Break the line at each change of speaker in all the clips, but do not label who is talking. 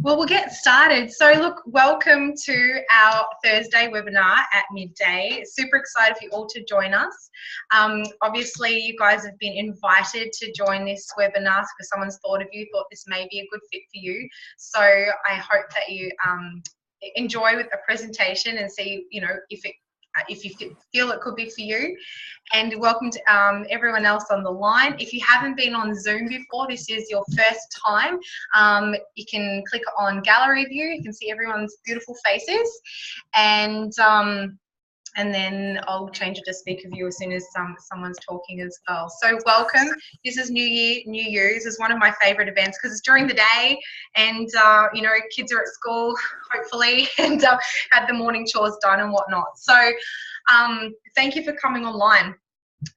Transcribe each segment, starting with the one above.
Well, we'll get started. So look, welcome to our Thursday webinar at midday. Super excited for you all to join us. Obviously, you guys have been invited to join this webinar because someone's thought of you, thought this may be a good fit for you. So I hope that you enjoy with the presentation and see, if you feel it could be for you. And welcome to everyone else on the line. If you haven't been on Zoom before, this is your first time, you can click on gallery view. You can see everyone's beautiful faces, and then I'll change it to speaker view as soon as someone's talking as well. So welcome. This is New Year, New You. This is one of my favorite events because it's during the day and, kids are at school, hopefully, and had the morning chores done and whatnot. So thank you for coming online.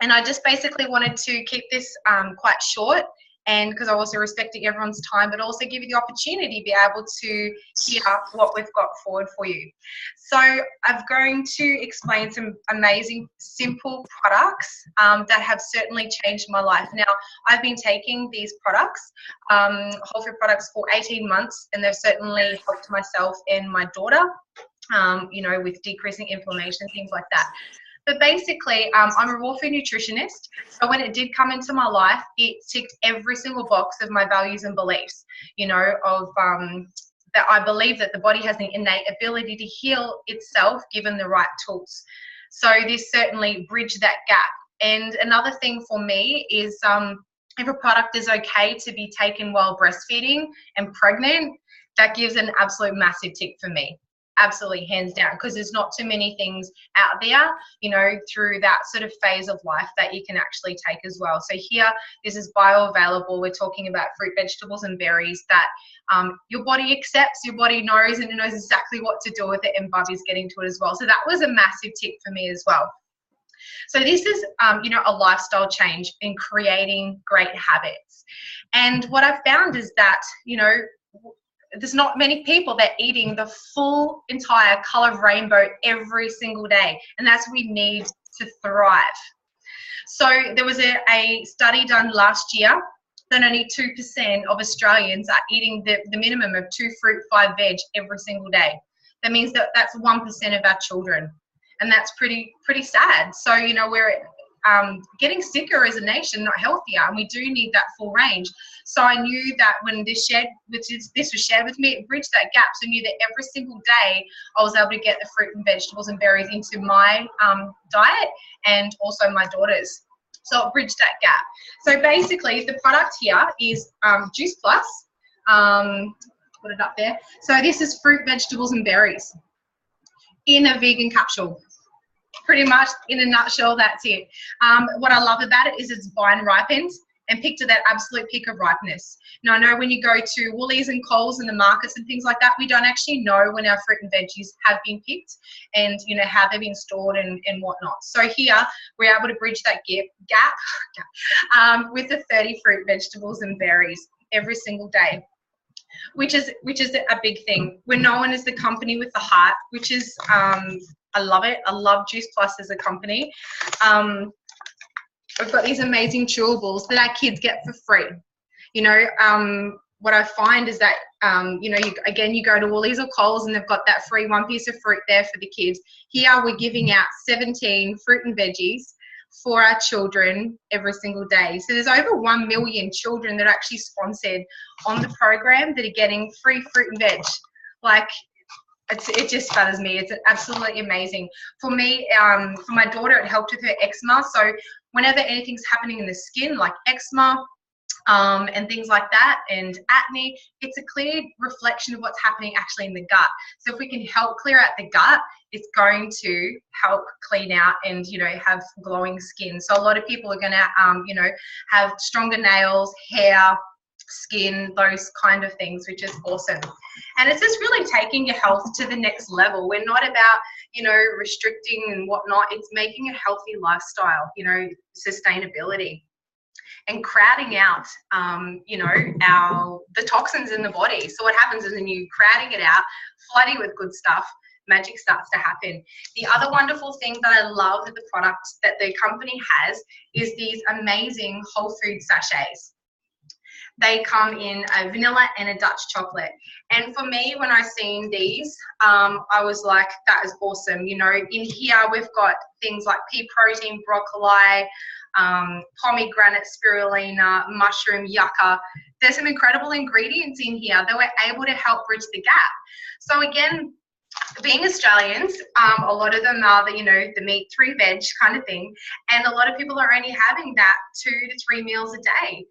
And I just basically wanted to keep this quite short, and because I also respecting everyone's time, but also give you the opportunity to be able to hear what we've got forward for you. So I'm going to explain some amazing, simple products that have certainly changed my life. Now, I've been taking these products, whole food products, for 18 months, and they've certainly helped myself and my daughter, with decreasing inflammation, things like that. But basically, I'm a raw food nutritionist. So when it did come into my life, it ticked every single box of my values and beliefs, that I believe that the body has an innate ability to heal itself given the right tools. So this certainly bridged that gap. And another thing for me is if a product is okay to be taken while breastfeeding and pregnant, that gives an absolute massive tick for me. Absolutely, hands down, because there's not too many things out there, through that sort of phase of life that you can actually take as well. So here, this is bioavailable. We're talking about fruit, vegetables, and berries that your body accepts, your body knows, and it knows exactly what to do with it, and Bubby's getting to it as well. So that was a massive tip for me as well. So this is, a lifestyle change in creating great habits. And what I've found is that, there's not many people that are eating the full entire color of rainbow every single day, and that's what we need to thrive. So there was a study done last year that only 2% of Australians are eating the minimum of 2 fruit, 5 veg every single day. That means that that's 1% of our children, and that's pretty sad. So we're getting sicker as a nation, not healthier, and we do need that full range. So I knew that when this was shared with me, it bridged that gap. So I knew that every single day I was able to get the fruit and vegetables and berries into my diet and also my daughter's. So it bridged that gap. So basically the product here is Juice Plus. Put it up there. So this is fruit, vegetables and berries in a vegan capsule. Pretty much in a nutshell, that's it. What I love about it is it's vine ripened and picked to that absolute peak of ripeness. Now, I know when you go to Woolies and Coles and the markets and things like that, we don't actually know when our fruit and veggies have been picked and, how they've been stored and whatnot. So here, we're able to bridge that gap with the 30 fruit, vegetables and berries every single day, which is a big thing. We're known as the company with the heart, which is, I love it. I love Juice Plus as a company. We've got these amazing chewables that our kids get for free. What I find is that, you go to Woolies or Coles and they've got that free one piece of fruit there for the kids. Here we're giving out 17 fruit and veggies for our children every single day. So there's over 1 million children that are actually sponsored on the program that are getting free fruit and veg. It just flatters me. It's absolutely amazing. For me, for my daughter, it helped with her eczema. So whenever anything's happening in the skin, like eczema and things like that, and acne, it's a clear reflection of what's happening actually in the gut. So if we can help clear out the gut, it's going to help clean out and, have glowing skin. So a lot of people are going to, have stronger nails, hair, skin, those kind of things, which is awesome. And it's just really taking your health to the next level. We're not about, restricting and whatnot. It's making a healthy lifestyle, sustainability, and crowding out, the toxins in the body. So what happens is when you crowding it out, flooding with good stuff, magic starts to happen. The other wonderful thing that I love that the product that the company has is these amazing whole food sachets. They come in a vanilla and a Dutch chocolate. And for me, when I seen these, I was like, that is awesome. You know, in here we've got things like pea protein, broccoli, pomegranate, spirulina, mushroom, yucca. There's some incredible ingredients in here that were able to help bridge the gap. So again, being Australians, a lot of them are the, you know, the meat, 3 veg kind of thing. And a lot of people are only having that 2 to 3 meals a day.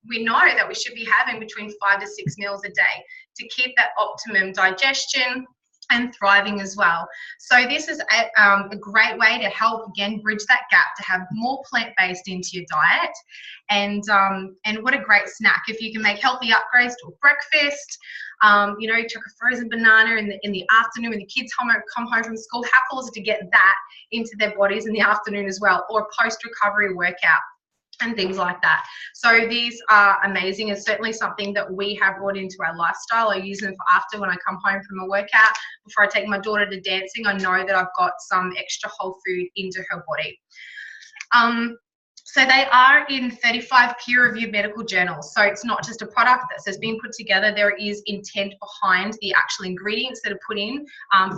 We know that we should be having between 5 to 6 meals a day to keep that optimum digestion and thriving as well. So this is a great way to help, again, bridge that gap, to have more plant-based into your diet. And what a great snack if you can make healthy upgrades to a breakfast. You know, chuck a frozen banana in the afternoon when the kids come home from school. How cool is it to get that into their bodies in the afternoon as well, or a post-recovery workout and things like that. So these are amazing, and certainly something that we have brought into our lifestyle. I use them for after, when I come home from a workout, before I take my daughter to dancing. I know that I've got some extra whole food into her body. So they are in 35 peer-reviewed medical journals. So it's not just a product that has been put together. There is intent behind the actual ingredients that are put in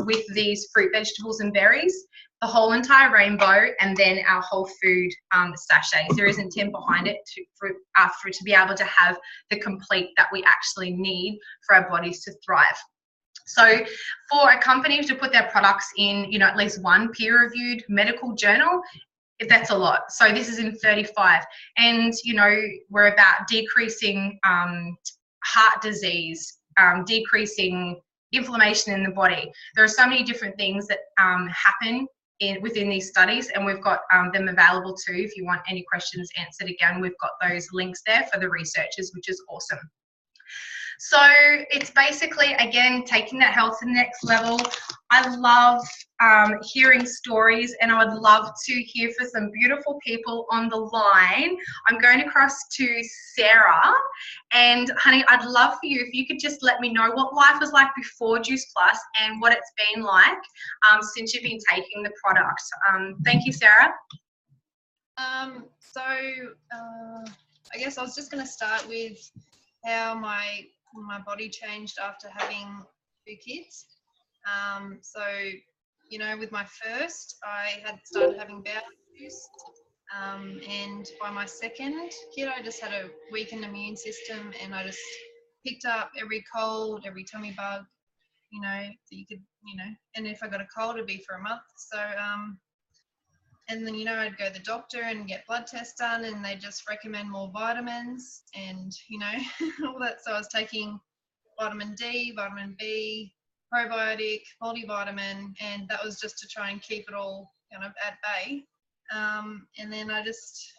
with these fruit, vegetables, and berries, the whole entire rainbow, and then our whole food sachets. There is intent behind it for it to be able to have the complete that we actually need for our bodies to thrive. So for a company to put their products in, you know, at least one peer-reviewed medical journal, that's a lot. So this is in 35, and you know, we're about decreasing heart disease, decreasing inflammation in the body. There are so many different things that happen within these studies, and we've got them available too if you want any questions answered. Again, we've got those links there for the researchers, which is awesome. So it's basically, again, taking that health to the next level. I love hearing stories, and I would love to hear from some beautiful people on the line. I'm going across to Sarah, and honey, I'd love for you if you could just let me know what life was like before Juice Plus and what it's been like since you've been taking the product. Thank you, Sarah.
I guess I was just going to start with how my body changed after having 2 kids. So, you know, with my first, I had started having bowel issues, and by my second kid, I just had a weakened immune system, and I just picked up every cold, every tummy bug, you know, that you could, you know, and if I got a cold, it'd be for a month. So, and then, you know, I'd go to the doctor and get blood tests done, and they just recommend more vitamins and, you know, all that. So I was taking vitamin D, vitamin B, probiotic, multivitamin, and that was just to try and keep it all kind of at bay. And then I just,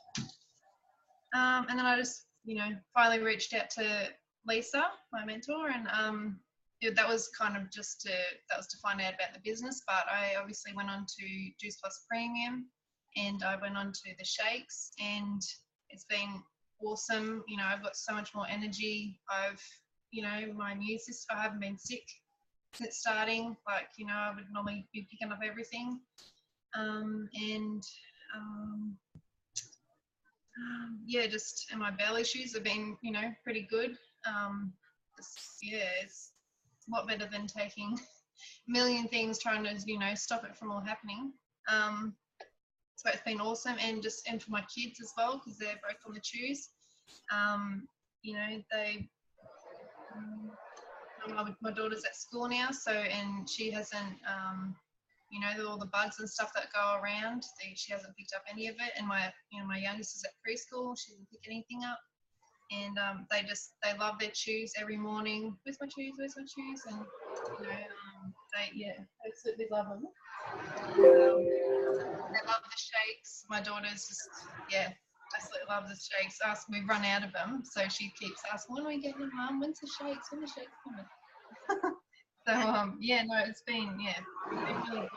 you know, finally reached out to Lisa, my mentor, and that was kind of just to find out about the business. But I obviously went on to Juice Plus Premium, and I went on to the shakes, and it's been awesome. You know, I've got so much more energy. You know, my immune system, I haven't been sick since starting. Like, you know, I would normally be picking up everything. Yeah, and my bowel issues have been, you know, pretty good. It's a lot better than taking a million things trying to, you know, stop it from all happening. So it's been awesome, and for my kids as well, because they're both on the chews. You know, my daughter's at school now, so, and she hasn't, you know, all the bugs and stuff that go around, she hasn't picked up any of it. And my youngest is at preschool, she didn't pick anything up. And they love their chews every morning. Where's my chews? And, you know, they absolutely love them. They love the shakes. My daughter's just, absolutely loves the shakes. We've run out of them, so she keeps asking, when are we getting them, Mum? When's the shakes? When the shakes coming? So, it's been really good.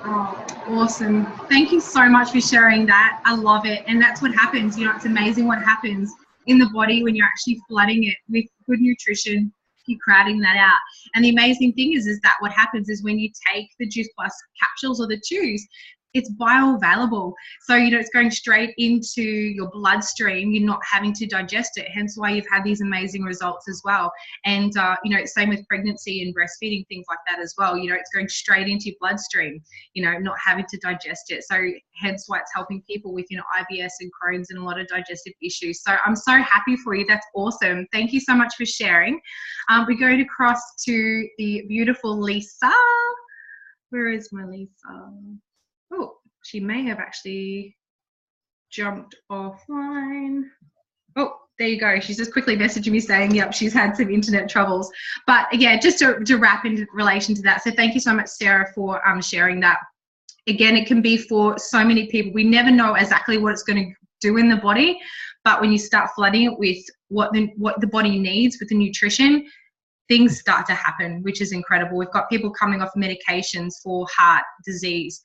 Oh, awesome. Thank you so much for sharing that. I love it. And that's what happens. You know, it's amazing what happens in the body when you're actually flooding it with good nutrition, you're crowding that out. And the amazing thing is that what happens is when you take the Juice Plus capsules or the chews, it's bioavailable. So, you know, it's going straight into your bloodstream. You're not having to digest it. Hence why you've had these amazing results as well. And, you know, same with pregnancy and breastfeeding, things like that as well. You know, it's going straight into your bloodstream, you know, not having to digest it. So hence why it's helping people with, you know, IBS and Crohn's and a lot of digestive issues. So I'm so happy for you. That's awesome. Thank you so much for sharing. We're going across to the beautiful Lisa. Where is my Lisa? Oh, she may have actually jumped offline. Oh, there you go. She's just quickly messaging me saying, yep, she's had some internet troubles. But again, just to wrap in relation to that. So thank you so much, Sarah, for sharing that. Again, it can be for so many people. We never know exactly what it's going to do in the body, but when you start flooding it with what the body needs with the nutrition, things start to happen, which is incredible. We've got people coming off medications for heart disease.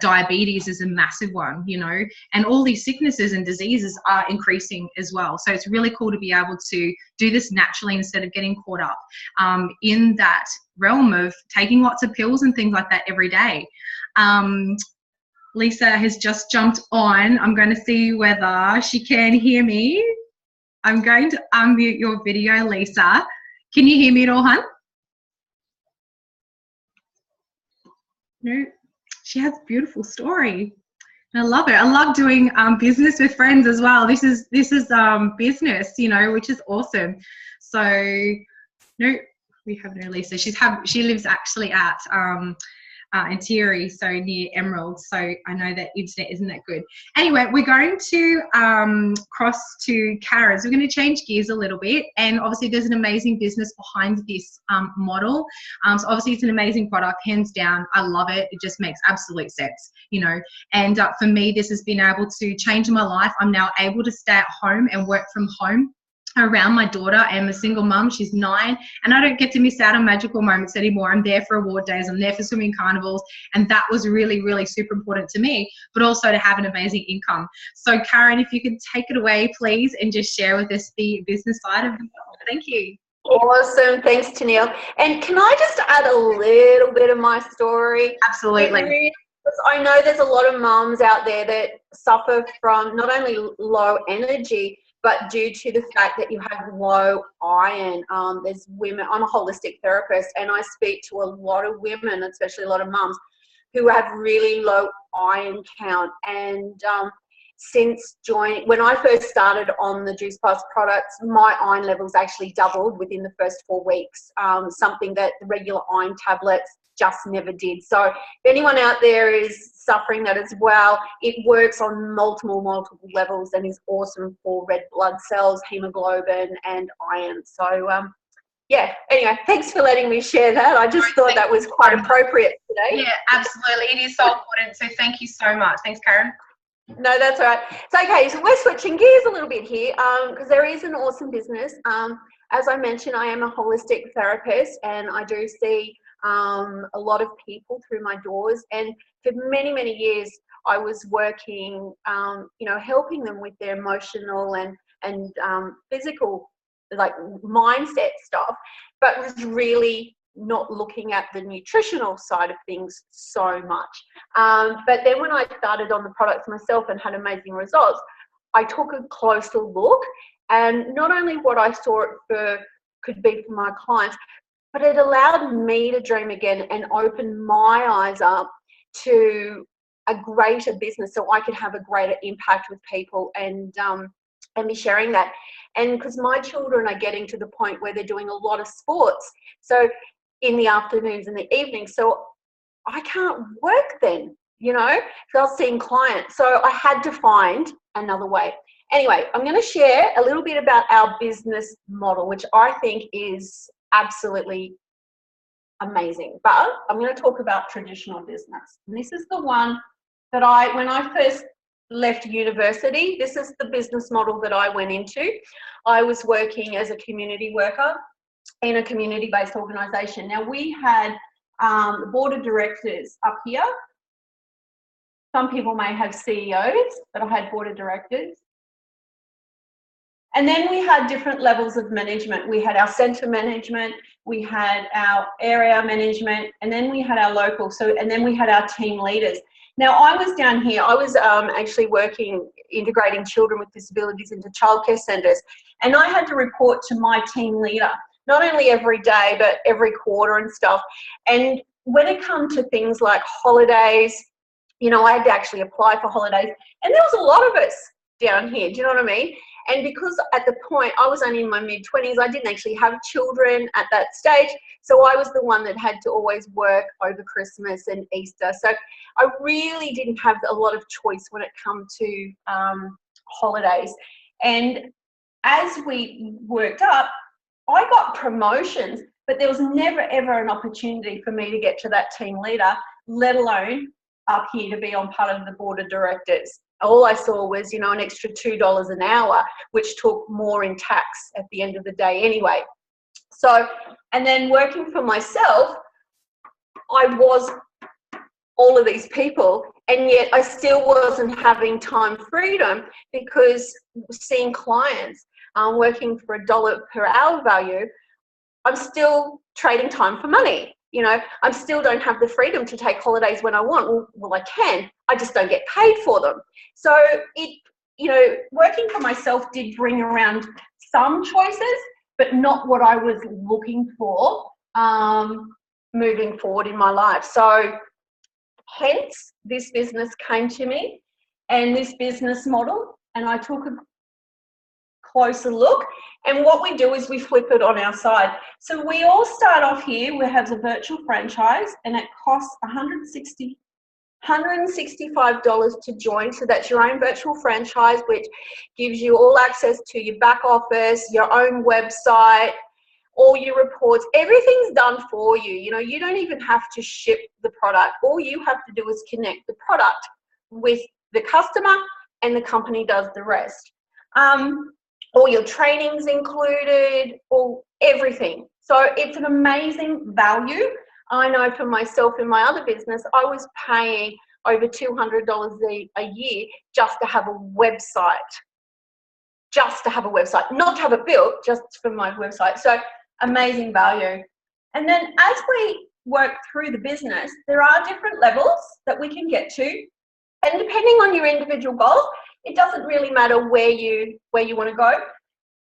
Diabetes is a massive one, you know, and all these sicknesses and diseases are increasing as well. So it's really cool to be able to do this naturally instead of getting caught up in that realm of taking lots of pills and things like that every day. Lisa has just jumped on. I'm going to see whether she can hear me. I'm going to unmute your video, Lisa. Can you hear me at all, hun? No, she has a beautiful story. I love it. I love doing business with friends as well. This is business, you know, which is awesome. So, no, we have no Lisa. She lives actually at in Thierry, so near Emerald. So I know that internet isn't that good. Anyway, we're going to cross to Karen. So we're going to change gears a little bit. And obviously there's an amazing business behind this model. So obviously it's an amazing product, hands down. I love it. It just makes absolute sense, you know. And for me, this has been able to change my life. I'm now able to stay at home and work from home around my daughter. I am a single mum. She's 9, and I don't get to miss out on magical moments anymore. I'm there for award days. I'm there for swimming carnivals, and that was really, really super important to me, but also to have an amazing income. So Karen, if you could take it away, please, and just share with us the business side of it. Thank you.
Awesome. Thanks, Tennille. And can I just add a little bit of my story?
Absolutely.
I know there's a lot of mums out there that suffer from not only low energy, but due to the fact that you have low iron. There's women, I'm a holistic therapist, and I speak to a lot of women, especially a lot of mums, who have really low iron count. And since when I first started on the Juice Plus products, my iron levels actually doubled within the first 4 weeks, something that the regular iron tablets just never did. So if anyone out there is suffering that as well, it works on multiple levels and is awesome for red blood cells, hemoglobin, and iron. So yeah, anyway, thanks for letting me share that. I just thought that was quite appropriate today.
Yeah, absolutely. It is so important. So thank you so much. Thanks, Karen.
No, that's all right. So, okay, so we're switching gears a little bit here because there is an awesome business. As I mentioned, I am a holistic therapist, and I do see a lot of people through my doors. And for many, many years, I was working, you know, helping them with their emotional and physical, like mindset stuff, but was really not looking at the nutritional side of things so much. But then when I started on the products myself and had amazing results, I took a closer look, and not only what I saw it could be for my clients, but it allowed me to dream again and open my eyes up to a greater business so I could have a greater impact with people and be sharing that. And because my children are getting to the point where they're doing a lot of sports, so in the afternoons and the evenings, so I can't work then, you know, because I was seeing clients. So I had to find another way. Anyway, I'm going to share a little bit about our business model, which I think is absolutely amazing. But I'm going to talk about traditional business. And this is the one that when I first left university, this is the business model that I went into. I was working as a community worker in a community-based organisation. Now, we had the board of directors up here. Some people may have CEOs, but I had board of directors. And then we had different levels of management. We had our centre management, we had our area management, and then we had our local. And then we had our team leaders. Now, I was down here. I was actually integrating children with disabilities into childcare centres, and I had to report to my team leader, not only every day, but every quarter and stuff. And when it comes to things like holidays, you know, I had to actually apply for holidays, and there was a lot of us down here. Do you know what I mean? And because at the point I was only in my mid-20s, I didn't actually have children at that stage. So I was the one that had to always work over Christmas and Easter. So I really didn't have a lot of choice when it come to holidays. And as we worked up, I got promotions, but there was never, ever an opportunity for me to get to that team leader, let alone up here to be on part of the board of directors. All I saw was, you know, an extra $2 an hour, which took more in tax at the end of the day anyway. So, and then working for myself, I was all of these people, and yet I still wasn't having time freedom, because seeing clients working for $1 per hour value, I'm still trading time for money. You know, I still don't have the freedom to take holidays when I want. Well, I can. I just don't get paid for them. So it, you know, working for myself did bring around some choices, but not what I was looking for moving forward in my life. So hence this business came to me, and this business model, and I took a closer look. And what we do is we flip it on our side. So we all start off here. We have a virtual franchise, and it costs $165 to join. So that's your own virtual franchise, which gives you all access to your back office, your own website, all your reports. Everything's done for you. You know, you don't even have to ship the product. All you have to do is connect the product with the customer, and the company does the rest. All your trainings included, all everything. So it's an amazing value. I know for myself in my other business, I was paying over $200 a year just to have a website. Just to have a website, not to have it built, just for my website. So amazing value. And then as we work through the business, there are different levels that we can get to. And depending on your individual goals, it doesn't really matter where you want to go.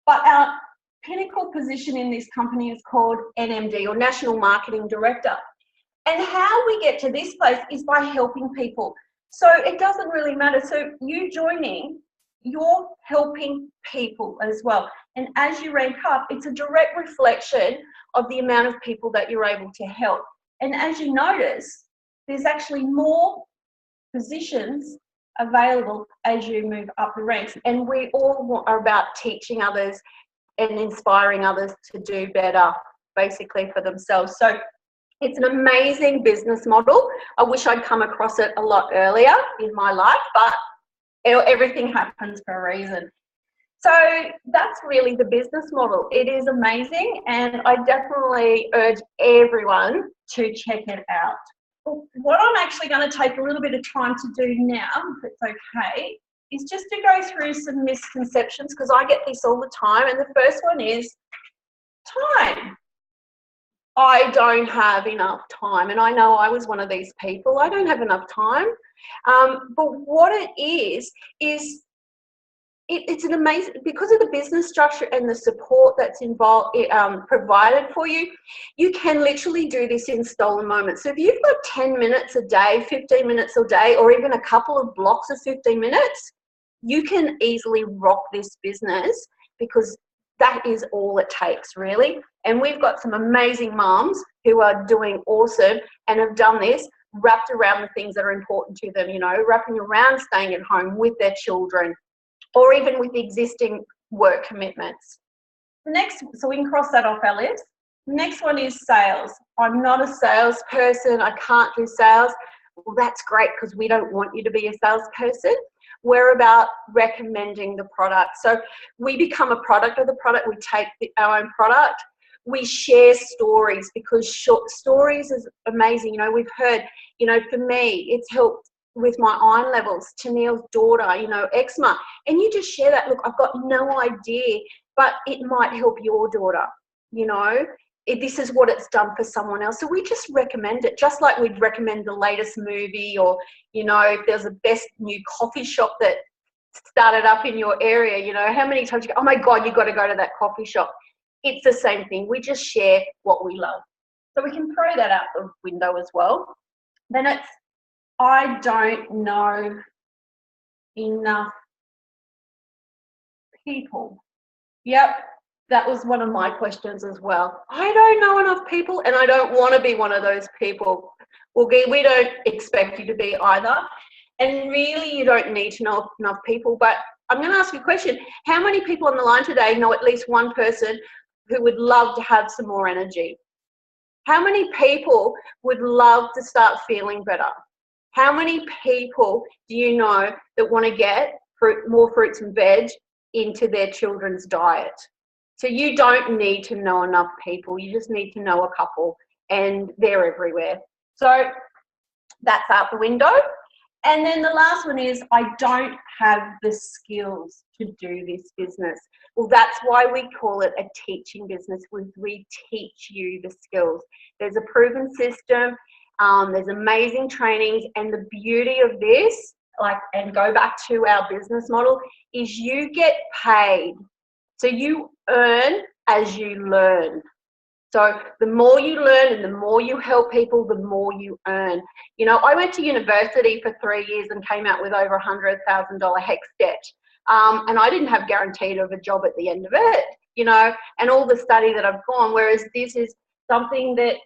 But our pinnacle position in this company is called NMD, or National Marketing Director. And how we get to this place is by helping people. So it doesn't really matter. So you joining, you're helping people as well. And as you rank up, it's a direct reflection of the amount of people that you're able to help. And as you notice, there's actually more positions available as you move up the ranks. And we all are about teaching others and inspiring others to do better, basically, for themselves. So it's an amazing business model. I wish I'd come across it a lot earlier in my life, but everything happens for a reason. So that's really the business model. It is amazing, and I definitely urge everyone to check it out. What I'm actually going to take a little bit of time to do now, if it's okay, is just to go through some misconceptions, because I get this all the time. And the first one is time. I don't have enough time. And I know I was one of these people. I don't have enough time. But what it is it's an amazing, because of the business structure and the support that's involved, provided for you, you can literally do this in stolen moments. So if you've got 10 minutes a day, 15 minutes a day, or even a couple of blocks of 15 minutes, you can easily rock this business, because that is all it takes, really. And we've got some amazing moms who are doing awesome and have done this wrapped around the things that are important to them, you know, wrapping around staying at home with their children, or even with existing work commitments. Next, so we can cross that off our list. Next one is sales. I'm not a salesperson. I can't do sales. Well, that's great, because we don't want you to be a salesperson. We're about recommending the product. So we become a product of the product. We take our own product. We share stories, because short stories is amazing. You know, we've heard, you know, for me, it's helped with my iron levels, Tennille's daughter, you know, eczema, and you just share that, look, I've got no idea, but it might help your daughter, you know, this is what it's done for someone else. So we just recommend it, just like we'd recommend the latest movie, or, you know, if there's a best new coffee shop that started up in your area, you know, how many times you go, oh my God, you've got to go to that coffee shop. It's the same thing. We just share what we love. So we can throw that out the window as well. Then it's, I don't know enough people. Yep, that was one of my questions as well. I don't know enough people, and I don't want to be one of those people. Well, we don't expect you to be either. And really, you don't need to know enough people. But I'm going to ask you a question. How many people on the line today know at least one person who would love to have some more energy? How many people would love to start feeling better? How many people do you know that want to get more fruits and veg into their children's diet? So you don't need to know enough people. You just need to know a couple, and they're everywhere. So that's out the window. And then the last one is, I don't have the skills to do this business. Well, that's why we call it a teaching business. We teach you the skills. There's a proven system. There's amazing trainings. And the beauty of this, like, and go back to our business model, is you get paid. So you earn as you learn. So the more you learn and the more you help people, the more you earn. You know, I went to university for 3 years and came out with over $100,000 HECS debt. And I didn't have guaranteed of a job at the end of it, you know, and all the study that I've gone, whereas this is something that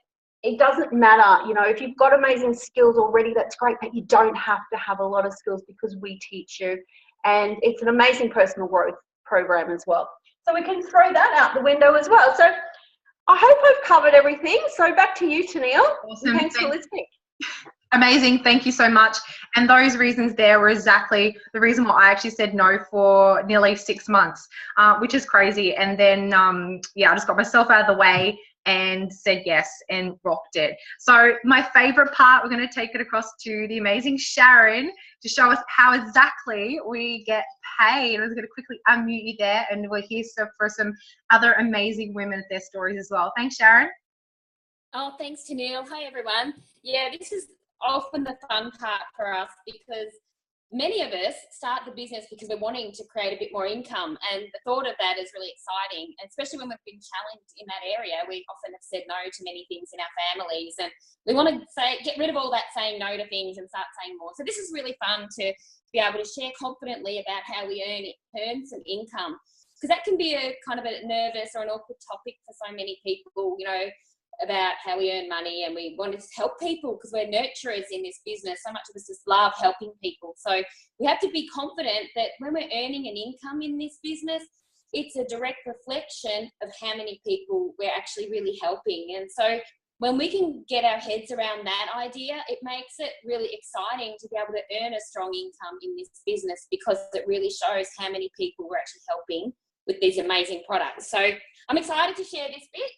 it doesn't matter. You know, if you've got amazing skills already, that's great, but you don't have to have a lot of skills because we teach you. And it's an amazing personal growth program as well. So we can throw that out the window as well. So I hope I've covered everything. So back to you, Tennille.
Awesome.
Thanks for listening.
Amazing. Thank you so much. And those reasons there were exactly the reason why I actually said no for nearly 6 months, which is crazy. And then, I just got myself out of the way and said yes and rocked it. So my favorite part, we're going to take it across to the amazing Sharon to show us how exactly we get paid. I'm going to quickly unmute you there, and we're here for some other amazing women, their stories as well. Thanks, Sharon.
Oh, thanks, Tennille. Hi, everyone. Yeah, this is often the fun part for us, because many of us start the business because we're wanting to create a bit more income, and the thought of that is really exciting, and especially when we've been challenged in that area. We often have said no to many things in our families, and we want to get rid of all that saying no to things and start saying more. So this is really fun to be able to share confidently about how we earn some income, because that can be a kind of a nervous or an awkward topic for so many people, you know, about how we earn money, and we want to help people because we're nurturers in this business. So much of us just love helping people. So we have to be confident that when we're earning an income in this business, it's a direct reflection of how many people we're actually really helping. And so when we can get our heads around that idea, it makes it really exciting to be able to earn a strong income in this business, because it really shows how many people we're actually helping with these amazing products. So I'm excited to share this bit.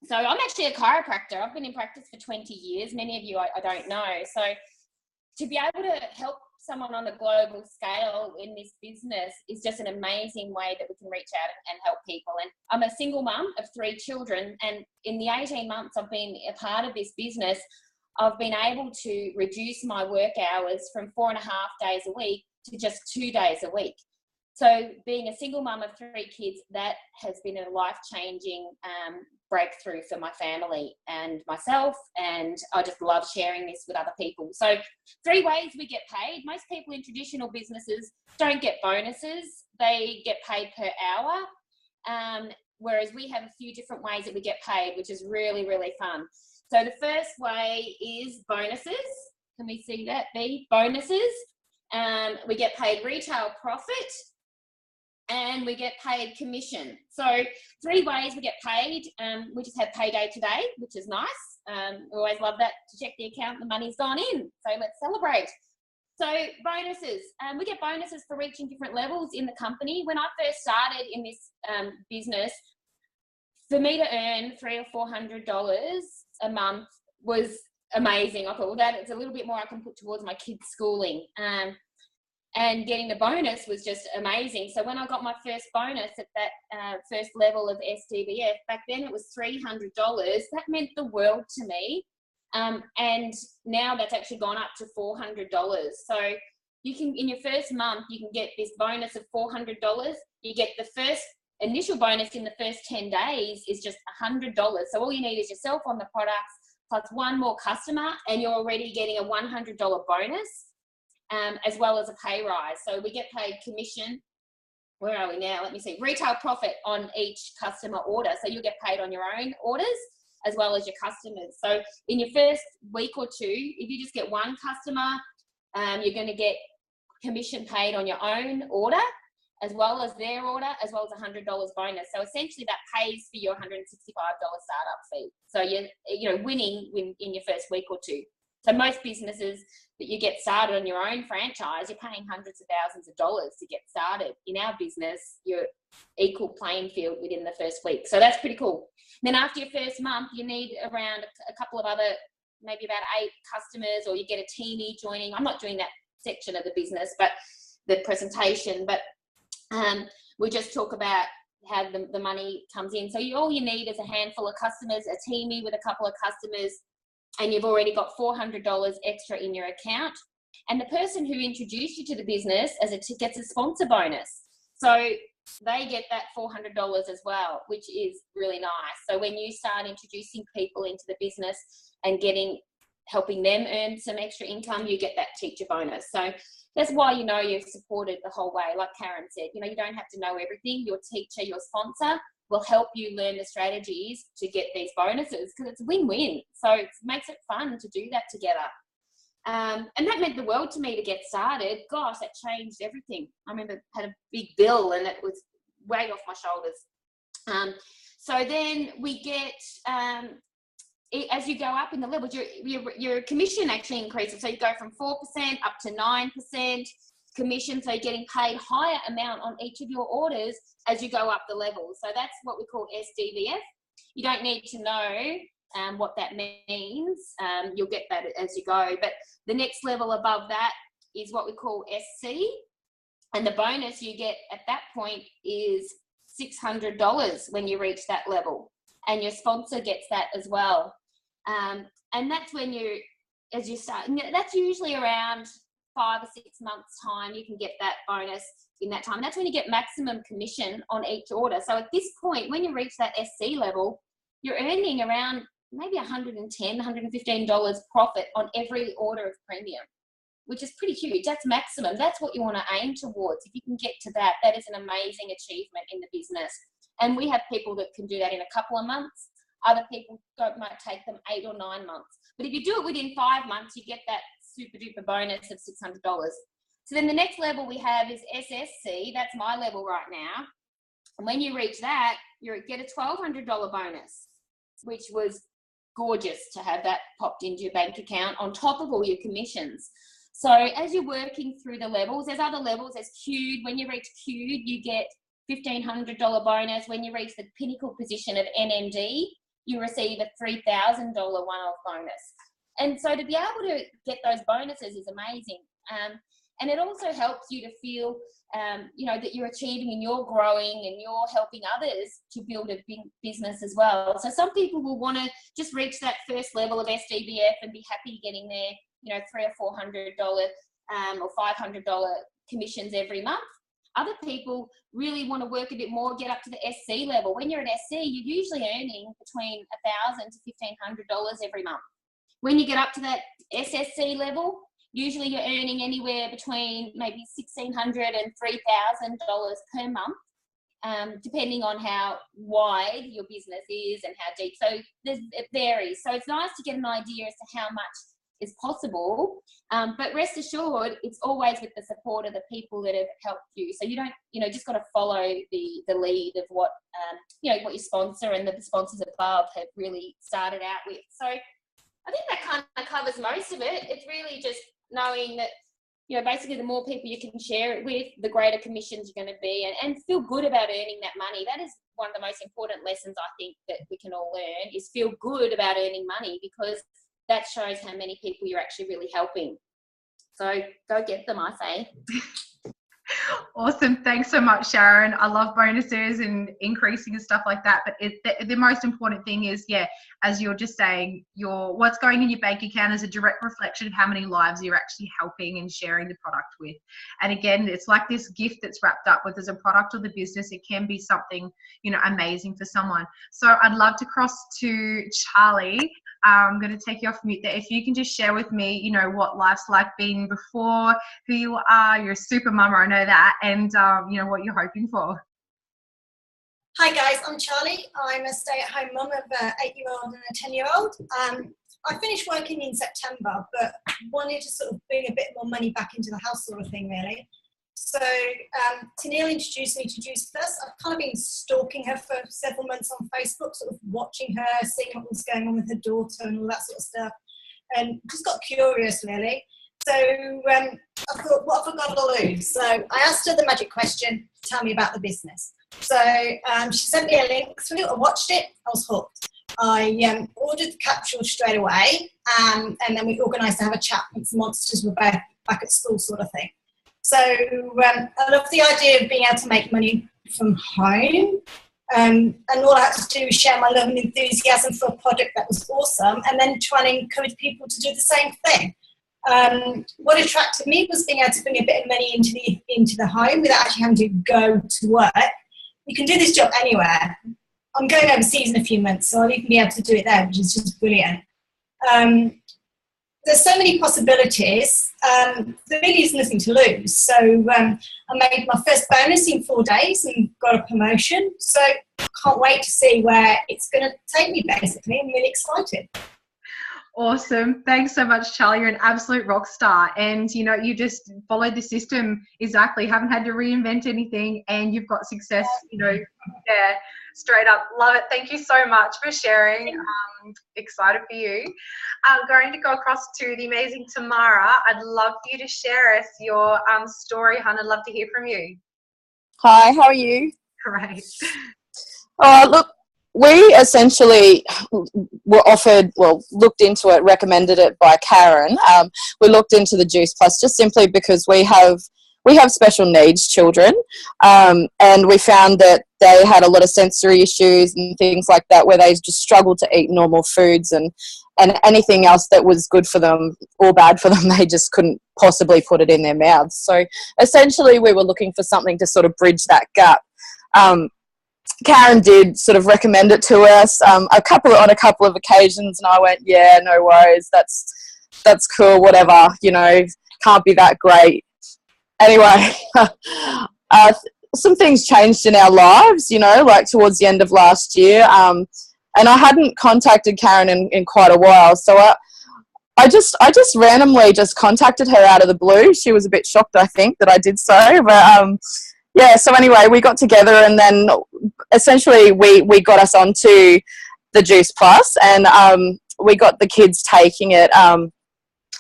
So I'm actually a chiropractor. I've been in practice for 20 years. Many of you I don't know. So to be able to help someone on a global scale in this business is just an amazing way that we can reach out and help people. And I'm a single mum of 3 children. And in the 18 months I've been a part of this business, I've been able to reduce my work hours from 4.5 days a week to just 2 days a week. So being a single mum of 3 kids, that has been a life-changing breakthrough for my family and myself, and I just love sharing this with other people. So 3 ways we get paid. Most people in traditional businesses don't get bonuses. They get paid per hour, whereas we have a few different ways that we get paid, which is really, really fun. So the first way is bonuses. Can we see that, B? Bonuses. We get paid retail profit, and we get paid commission. So 3 ways we get paid. We just had payday today, which is nice. We always love that, to check the account, the money's gone in. So let's celebrate. So bonuses. We get bonuses for reaching different levels in the company. When I first started in this business, for me to earn $300 or $400 a month was amazing. I thought, well, that it's a little bit more I can put towards my kids' schooling. And getting the bonus was just amazing. So when I got my first bonus at that first level of SDBF, back then it was $300. That meant the world to me. And now that's actually gone up to $400. So you can, in your first month, you can get this bonus of $400. You get the first initial bonus in the first 10 days is just $100. So all you need is yourself on the products plus one more customer, and you're already getting a $100 bonus, as well as a pay rise. So we get paid commission. Where are we now? Let me see. Retail profit on each customer order. So you'll get paid on your own orders as well as your customers. So in your first week or two, if you just get one customer, you're going to get commission paid on your own order as well as their order, as well as $100 bonus. So essentially that pays for your $165 startup fee. So you're winning in your first week or two. So most businesses that you get started on your own franchise, you're paying hundreds of thousands of dollars to get started. In our business, you're equal playing field within the first week. So that's pretty cool. Then after your first month, you need around a couple of other, maybe about 8 customers, or you get a teamie joining. I'm not doing that section of the business, but the presentation, but we just talk about how the money comes in. So all you need is a handful of customers, a teamie with a couple of customers, and you've already got $400 extra in your account. And the person who introduced you to the business gets a sponsor bonus. So they get that $400 as well, which is really nice. So when you start introducing people into the business and helping them earn some extra income, you get that teacher bonus. So that's why you're supported the whole way. Like Karen said, you don't have to know everything. Your teacher, your sponsor will help you learn the strategies to get these bonuses, because it's win-win. So it makes it fun to do that together. And that meant the world to me to get started. Gosh, that changed everything. I remember I had a big bill and it was way off my shoulders. So then we get, as you go up in the levels, your commission actually increases. So you go from 4% up to 9% commission. So you're getting paid higher amount on each of your orders as you go up the levels. So that's what we call SDVF. You don't need to know what that means. You'll get that as you go. But the next level above that is what we call SC. And the bonus you get at that point is $600 when you reach that level. And your sponsor gets that as well. And that's when as you start, that's usually around 5 or 6 months time, you can get that bonus in that time. And that's when you get maximum commission on each order. So at this point, when you reach that SC level, you're earning around maybe $110, $115 profit on every order of premium, which is pretty huge. That's maximum. That's what you want to aim towards. If you can get to that, that is an amazing achievement in the business. And we have people that can do that in a couple of months. Other people might take them 8 or 9 months. But if you do it within 5 months, you get that super duper bonus of $600. So then the next level we have is SSC. That's my level right now. And when you reach that, you get a $1,200 bonus, which was gorgeous to have that popped into your bank account on top of all your commissions. So as you're working through the levels, there's other levels. There's Q'd. When you reach Q'd, you get $1,500 bonus. When you reach the pinnacle position of NMD, you receive a $3,000 one-off bonus. And so to be able to get those bonuses is amazing. And it also helps you to feel, that you're achieving and you're growing and you're helping others to build a big business as well. So some people will want to just reach that first level of SDBF and be happy getting their, $300 or $400 or $500 commissions every month. Other people really want to work a bit more, get up to the SC level. When you're at SC, you're usually earning between $1,000 to $1,500 every month. When you get up to that SSC level, usually you're earning anywhere between maybe $1,600 and $3,000 per month, depending on how wide your business is and how deep. So it varies. So it's nice to get an idea as to how much is possible, but rest assured, it's always with the support of the people that have helped you. So you don't, just got to follow the lead of what what your sponsor and the sponsors above have really started out with. So I think that kind of covers most of it. It's really just knowing that, basically the more people you can share it with, the greater commissions you're going to be, and feel good about earning that money. That is one of the most important lessons I think that we can all learn, is feel good about earning money, because that shows how many people you're actually really helping. So go get them, I say.
Awesome. Thanks so much, Sharon. I love bonuses and increasing and stuff like that. But the most important thing is, yeah, as you're just saying, what's going in your bank account is a direct reflection of how many lives you're actually helping and sharing the product with. And again, it's like this gift that's wrapped up with as a product or the business. It can be something, amazing for someone. So I'd love to cross to Charlie. I'm going to take you off mute there. If you can just share with me, what life's like being before, who you are. You're a super mama, I know that, and what you're hoping for.
Hi guys, I'm Charlie. I'm a stay-at-home mum of an 8-year-old and a 10-year-old. I finished working in September, but wanted to sort of bring a bit more money back into the house, sort of thing, really. So Tennille introduced me to Juice Plus. I've kind of been stalking her for several months on Facebook, sort of watching her, seeing what was going on with her daughter and all that sort of stuff, and just got curious, really. So I thought, what have I got to lose? So I asked her the magic question, tell me about the business. So she sent me a link through, I watched it, I was hooked. I ordered the capsule straight away, and then we organised to have a chat once the monsters were back at school, sort of thing. So I love the idea of being able to make money from home. And all I had to do was share my love and enthusiasm for a product that was awesome, and then try and encourage people to do the same thing. What attracted me was being able to bring a bit of money into the home without actually having to go to work. You can do this job anywhere. I'm going overseas in a few months, so I'll even be able to do it there, which is just brilliant. There's so many possibilities. There really is nothing to lose. So I made my first bonus in 4 days and got a promotion. So I can't wait to see where it's going to take me, basically. I'm really excited.
Awesome. Thanks so much, Charlie. You're an absolute rock star. And, you just followed the system exactly. Haven't had to reinvent anything, and you've got success, straight up. Love it. Thank you so much for sharing. Excited for you. I'm going to go across to the amazing Tamara. I'd love for you to share us your story, hon. I'd love to hear from you.
Hi, how are you?
Great.
Look, we essentially were looked into it, recommended it by Karen. We looked into the Juice Plus just simply because we have special needs children, and we found that they had a lot of sensory issues and things like that, where they just struggled to eat normal foods, and anything else that was good for them or bad for them, they just couldn't possibly put it in their mouths. So essentially we were looking for something to sort of bridge that gap. Karen did sort of recommend it to us on a couple of occasions, and I went, yeah, no worries, that's cool, whatever, can't be that great. Anyway, some things changed in our lives, like towards the end of last year, and I hadn't contacted Karen in quite a while, so I just randomly just contacted her out of the blue. She was a bit shocked, I think, that I did so, but yeah, so anyway, we got together, and then essentially we got us onto the Juice Plus, and we got the kids taking it, and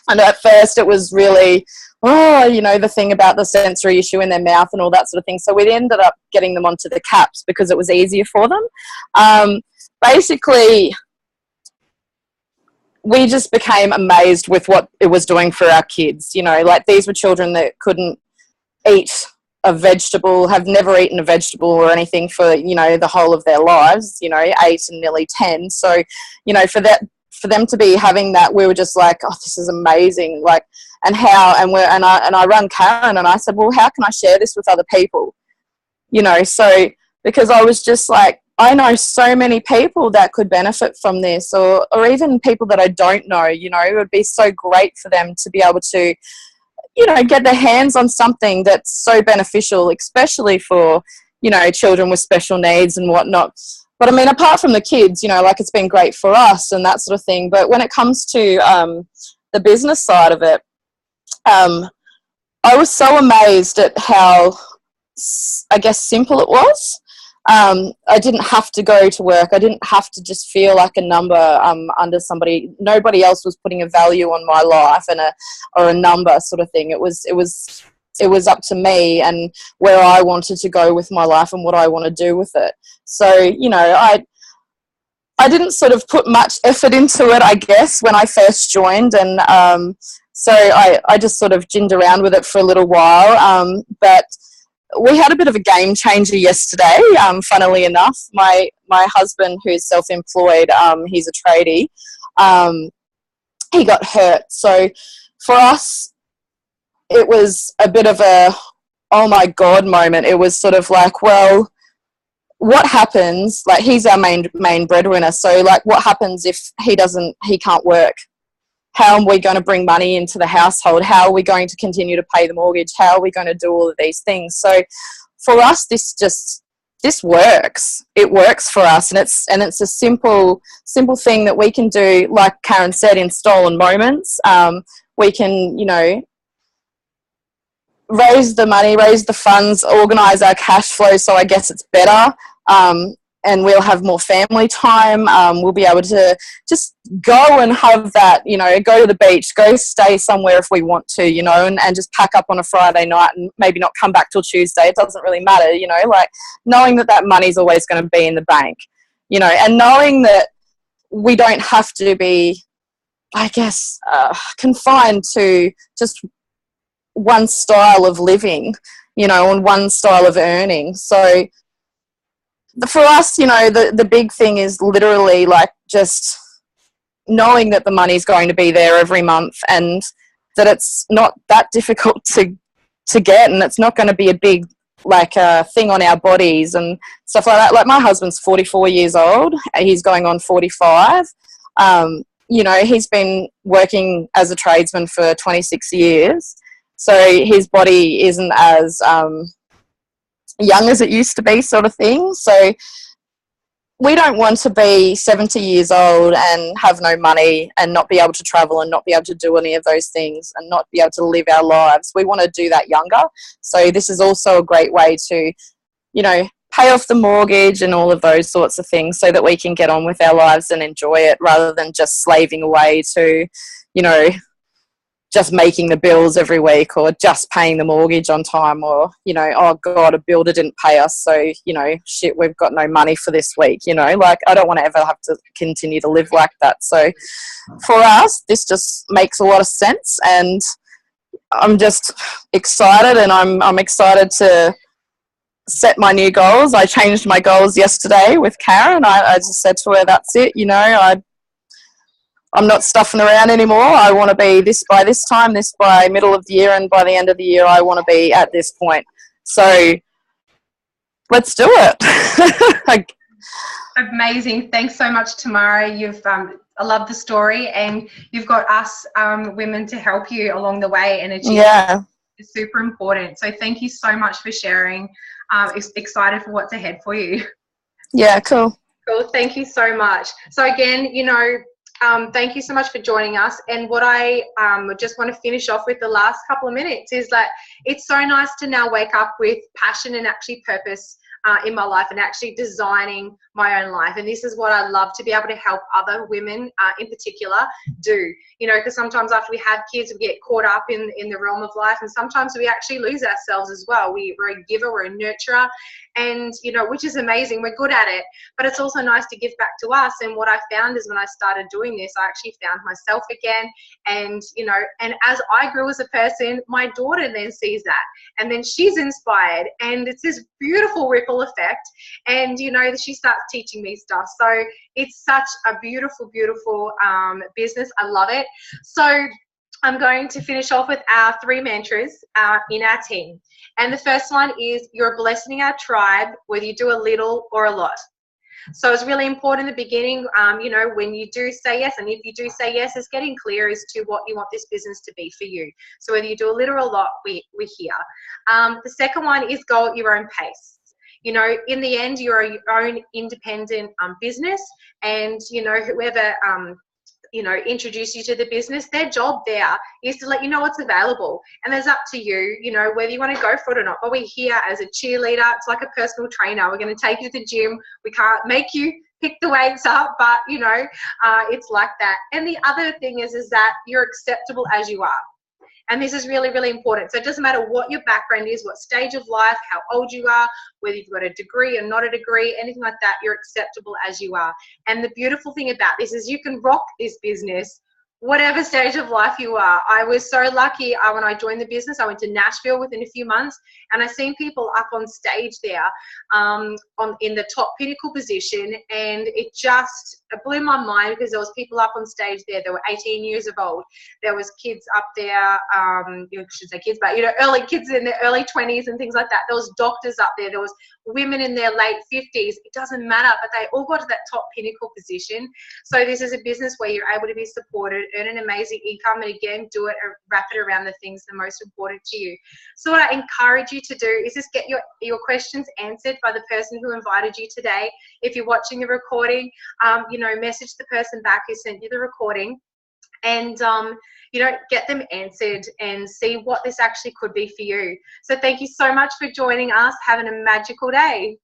at first it was really, the thing about the sensory issue in their mouth and all that sort of thing. So we ended up getting them onto the caps because it was easier for them. Basically, we just became amazed with what it was doing for our kids. Like these were children that couldn't eat a vegetable, have never eaten a vegetable or anything for, the whole of their lives, 8 and nearly 10. So, for them to be having that, we were just like, oh, this is amazing. Like, and I rang Karen and I said, well, how can I share this with other people? So because I was just like, I know so many people that could benefit from this, or even people that I don't know, it would be so great for them to be able to, get their hands on something that's so beneficial, especially for, children with special needs and whatnot. But I mean, apart from the kids, like it's been great for us and that sort of thing. But when it comes to the business side of it, I was so amazed at how, I guess, simple it was. I didn't have to go to work. I didn't have to just feel like a number under somebody. Nobody else was putting a value on my life or a number sort of thing. It was up to me and where I wanted to go with my life and what I want to do with it. So, I didn't sort of put much effort into it, I guess, when I first joined, and so I just sort of ginned around with it for a little while. But we had a bit of a game changer yesterday. Funnily enough, my husband, who's self-employed, he's a tradie. He got hurt, so for us, it was a bit of a oh my god moment. It was sort of like, well, what happens, like, he's our main breadwinner, so like, what happens if he can't work? How are we going to bring money into the household? How are we going to continue to pay the mortgage? How are we going to do all of these things? So for us, this works. It works for us, and it's a simple thing that we can do, like Karen said, in stolen moments. We can, raise the money, raise the funds, organise our cash flow, so I guess it's better, and we'll have more family time. We'll be able to just go and have that, go to the beach, go stay somewhere if we want to, and just pack up on a Friday night and maybe not come back till Tuesday. It doesn't really matter, like knowing that money's always going to be in the bank, and knowing that we don't have to be, I guess, confined to just one style of living, and one style of earning. So for us, the big thing is literally like just knowing that the money's going to be there every month, and that it's not that difficult to get, and it's not going to be a big thing on our bodies and stuff like that. Like, my husband's 44 years old. He's going on 45. He's been working as a tradesman for 26 years. So his body isn't as young as it used to be, sort of thing. So we don't want to be 70 years old and have no money and not be able to travel and not be able to do any of those things and not be able to live our lives. We want to do that younger. So this is also a great way to, pay off the mortgage and all of those sorts of things, so that we can get on with our lives and enjoy it, rather than just slaving away to, just making the bills every week, or just paying the mortgage on time, or, oh God, a builder didn't pay us, so, shit, we've got no money for this week, like, I don't want to ever have to continue to live like that. So for us, this just makes a lot of sense, and I'm just excited, and I'm excited to set my new goals. I changed my goals yesterday with Karen. I just said to her, that's it, I'm not stuffing around anymore. I want to be this by this time, this by middle of the year, and by the end of the year I want to be at this point. So let's do it.
Amazing. Thanks so much, Tamara. I love the story, and you've got us women to help you along the way, and it's super important. So thank you so much for sharing. Excited for what's ahead for you.
Yeah, cool.
Cool. Thank you so much. So again, thank you so much for joining us. And what I just want to finish off with the last couple of minutes is that it's so nice to now wake up with passion and actually purpose in my life, and actually designing my own life. And this is what I love to be able to help other women in particular do, because sometimes after we have kids, we get caught up in the realm of life, and sometimes we actually lose ourselves as well. We're a giver, we're a nurturer, and which is amazing, we're good at it, but it's also nice to give back to us. And what I found is when I started doing this, I actually found myself again, and and as I grew as a person, my daughter then sees that, and then she's inspired, and it's this beautiful ripple effect, and she starts teaching me stuff. So it's such a beautiful business. I love it. So I'm going to finish off with our 3 mantras in our team. And the first one is, you're a blessing in our tribe, whether you do a little or a lot. So it's really important in the beginning, when you do say yes, and if you do say yes, it's getting clear as to what you want this business to be for you. So whether you do a little or a lot, we're here. The second one is, go at your own pace. In the end, you're your own independent business, and whoever introduce you to the business, their job there is to let you know what's available, and there's up to you, whether you want to go for it or not. But we're here as a cheerleader. It's like a personal trainer. We're going to take you to the gym. We can't make you pick the weights up, but it's like that. And the other thing is that you're acceptable as you are. And this is really, really important. So it doesn't matter what your background is, what stage of life, how old you are, whether you've got a degree or not a degree, anything like that, you're acceptable as you are. And the beautiful thing about this is you can rock this business whatever stage of life you are. I was so lucky when I joined the business. I went to Nashville within a few months, and I seen people up on stage there in the top pinnacle position, and it blew my mind because there was people up on stage there that were 18 years of old. There was kids up there, you should say kids, but early kids in their early 20s and things like that. There was doctors up there. There was women in their late 50s. It doesn't matter, but they all got to that top pinnacle position. So this is a business where you're able to be supported, earn an amazing income, and again, do it and wrap it around the things that are most important to you. So what I encourage you to do is just get your questions answered by the person who invited you today. If you're watching the recording, message the person back who sent you the recording, and get them answered and see what this actually could be for you. So thank you so much for joining us. Having a magical day.